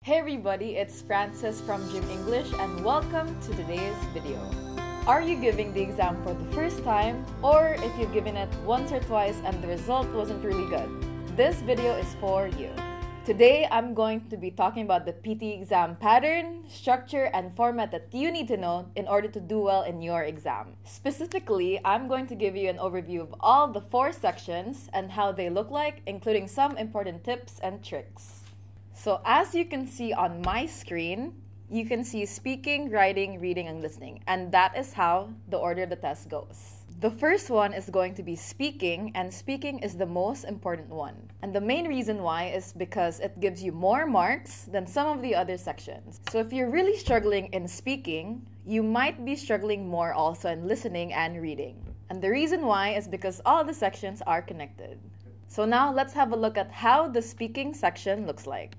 Hey everybody, it's Francis from Gym English and welcome to today's video. Are you giving the exam for the first time, or if you've given it once or twice and the result wasn't really good? This video is for you. Today, I'm going to be talking about the PTE exam pattern, structure, and format that you need to know in order to do well in your exam. Specifically, I'm going to give you an overview of all the 4 sections and how they look like, including some important tips and tricks. So as you can see on my screen, you can see speaking, writing, reading, and listening. And that is how the order of the test goes. The first one is going to be speaking, and speaking is the most important one. And the main reason why is because it gives you more marks than some of the other sections. So if you're really struggling in speaking, you might be struggling more also in listening and reading. And the reason why is because all the sections are connected. So now let's have a look at how the speaking section looks like.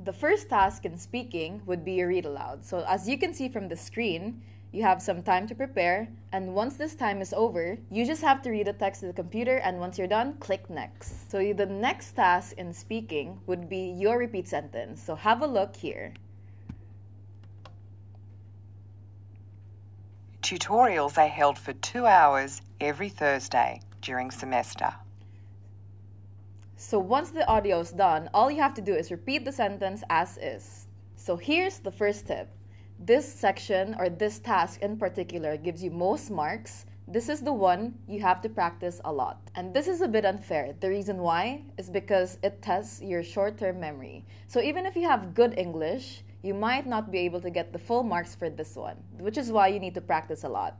The first task in speaking would be your read aloud. So as you can see from the screen, you have some time to prepare, and once this time is over, you just have to read the text to the computer, and once you're done, click next. So the next task in speaking would be your repeat sentence. So have a look here. Tutorials are held for 2 hours every Thursday during semester. So once the audio is done, all you have to do is repeat the sentence as is. So here's the first tip. This section or this task in particular gives you most marks. This is the one you have to practice a lot. And this is a bit unfair. The reason why is because it tests your short-term memory. So even if you have good English, you might not be able to get the full marks for this one, which is why you need to practice a lot.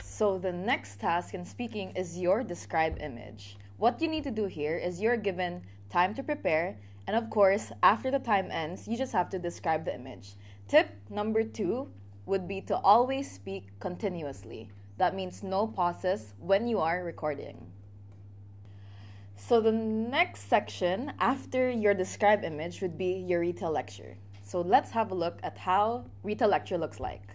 So the next task in speaking is your describe image. What you need to do here is you're given time to prepare, and of course, after the time ends, you just have to describe the image. Tip number 2 would be to always speak continuously. That means no pauses when you are recording. So the next section after your describe image would be your retell lecture. So let's have a look at how retell lecture looks like.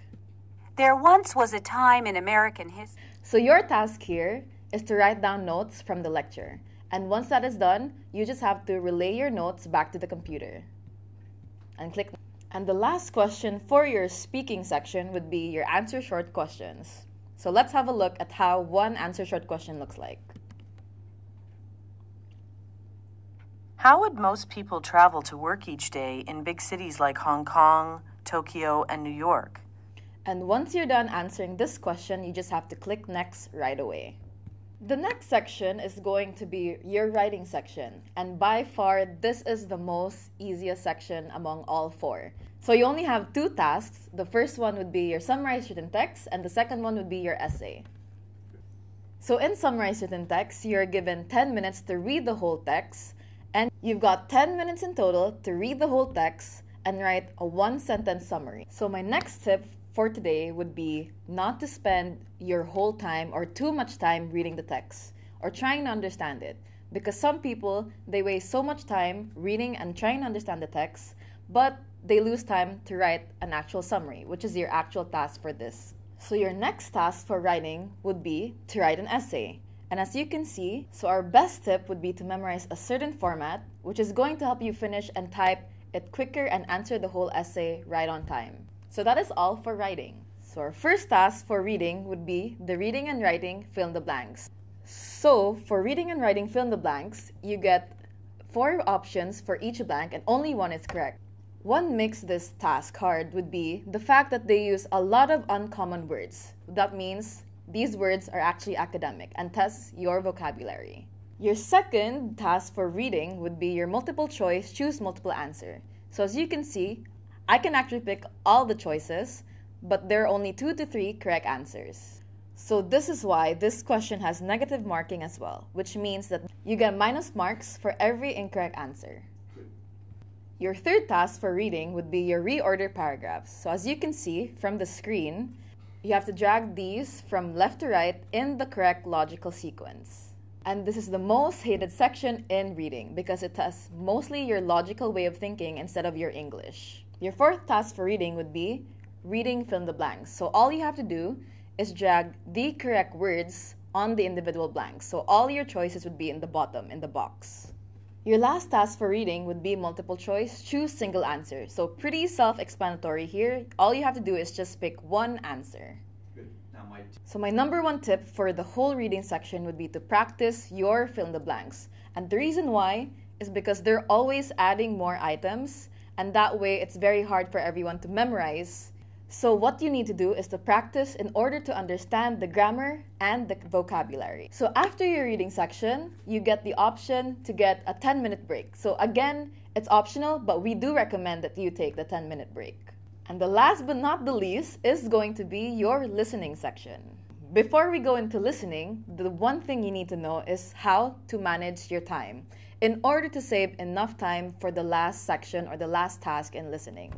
There once was a time in American history. So your task here is to write down notes from the lecture. And once that is done, you just have to relay your notes back to the computer. And click. And the last question for your speaking section would be your answer short questions. So let's have a look at how one answer short question looks like. How would most people travel to work each day in big cities like Hong Kong, Tokyo, and New York? And once you're done answering this question, you just have to click next right away. The next section is going to be your writing section, and by far this is the most easiest section among all 4. So you only have 2 tasks. The first one would be your summarize written text, and the second one would be your essay. So in summarize written text, you're given 10 minutes to read the whole text, and you've got 10 minutes in total to read the whole text and write a 1-sentence summary. So my next tip for today would be not to spend your whole time or too much time reading the text or trying to understand it, because some people, they waste so much time reading and trying to understand the text, but they lose time to write an actual summary, which is your actual task for this. So your next task for writing would be to write an essay. And as you can see, so our best tip would be to memorize a certain format, which is going to help you finish and type it quicker and answer the whole essay right on time. So that is all for writing. So our first task for reading would be the reading and writing fill in the blanks. So for reading and writing fill in the blanks, you get 4 options for each blank and only one is correct. What makes this task hard would be the fact that they use a lot of uncommon words. That means these words are actually academic and test your vocabulary. Your second task for reading would be your multiple choice, choose multiple answer. So as you can see, I can actually pick all the choices, but there are only 2 to 3 correct answers. So this is why this question has negative marking as well, which means that you get minus marks for every incorrect answer. Your third task for reading would be your reorder paragraphs. So as you can see from the screen, you have to drag these from left to right in the correct logical sequence. And this is the most hated section in reading because it tests mostly your logical way of thinking instead of your English. Your fourth task for reading would be reading fill in the blanks. So all you have to do is drag the correct words on the individual blanks. So all your choices would be in the bottom, in the box. Your last task for reading would be multiple choice, choose single answer. So pretty self-explanatory here. All you have to do is just pick one answer. Good. Now So my number one tip for the whole reading section would be to practice your fill in the blanks. And the reason why is because they're always adding more items, and that way it's very hard for everyone to memorize. So what you need to do is to practice in order to understand the grammar and the vocabulary. So after your reading section, you get the option to get a 10-minute break. So again, it's optional, but we do recommend that you take the 10-minute break. And the last but not the least is going to be your listening section. Before we go into listening, the one thing you need to know is how to manage your time in order to save enough time for the last section or the last task in listening.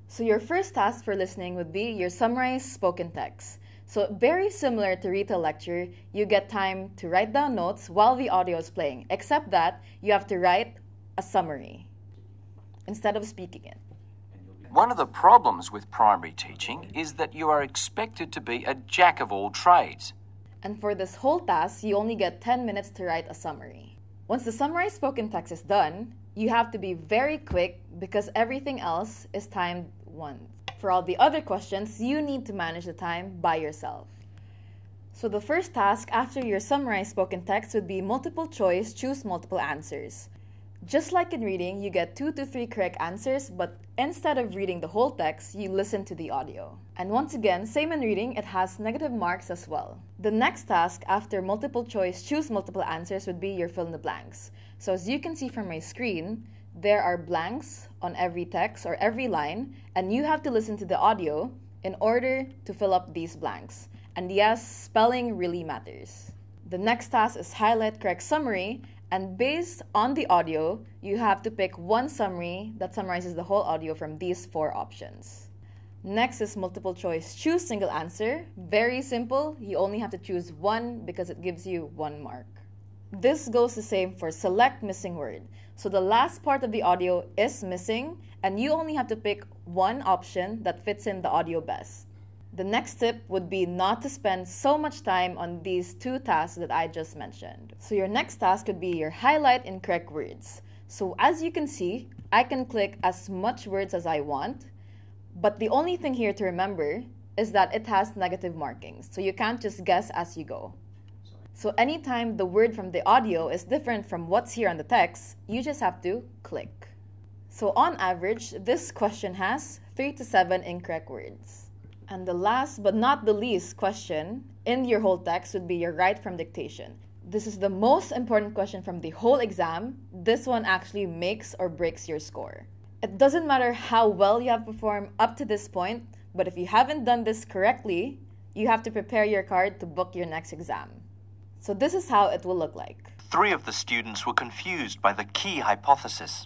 So your first task for listening would be your summarise spoken text. So very similar to retell lecture, you get time to write down notes while the audio is playing, except that you have to write a summary instead of speaking it. One of the problems with primary teaching is that you are expected to be a jack of all trades. And for this whole task, you only get 10 minutes to write a summary. Once the summarized spoken text is done, you have to be very quick because everything else is timed once. For all the other questions, you need to manage the time by yourself. So the first task after your summarized spoken text would be multiple choice, choose multiple answers. Just like in reading, you get 2 to 3 correct answers, but instead of reading the whole text, you listen to the audio. And once again, same in reading, it has negative marks as well. The next task after multiple choice, choose multiple answers would be your fill in the blanks. So as you can see from my screen, there are blanks on every text or every line, and you have to listen to the audio in order to fill up these blanks. And yes, spelling really matters. The next task is highlight correct summary, and based on the audio, you have to pick one summary that summarizes the whole audio from these 4 options. Next is multiple choice, choose single answer. Very simple, you only have to choose one because it gives you 1 mark. This goes the same for select missing word. So the last part of the audio is missing, and you only have to pick one option that fits in the audio best. The next tip would be not to spend so much time on these 2 tasks that I just mentioned. So your next task could be your highlight incorrect words. So as you can see, I can click as much words as I want, but the only thing here to remember is that it has negative markings, so you can't just guess as you go. So anytime the word from the audio is different from what's here on the text, you just have to click. So on average, this question has 3 to 7 incorrect words. And the last but not the least question in your whole text would be your write from dictation. This is the most important question from the whole exam. This one actually makes or breaks your score. It doesn't matter how well you have performed up to this point, but if you haven't done this correctly, you have to prepare your card to book your next exam. So this is how it will look like. 3 of the students were confused by the key hypothesis.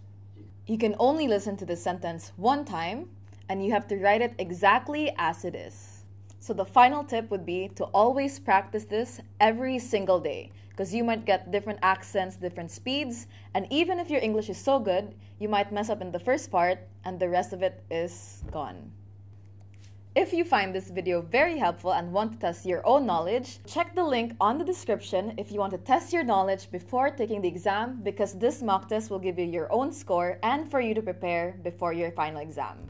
You can only listen to the sentence 1 time, and you have to write it exactly as it is. So the final tip would be to always practice this every single day, because you might get different accents, different speeds, and even if your English is so good, you might mess up in the first part and the rest of it is gone. If you find this video very helpful and want to test your own knowledge, check the link on the description if you want to test your knowledge before taking the exam, because this mock test will give you your own score and for you to prepare before your final exam.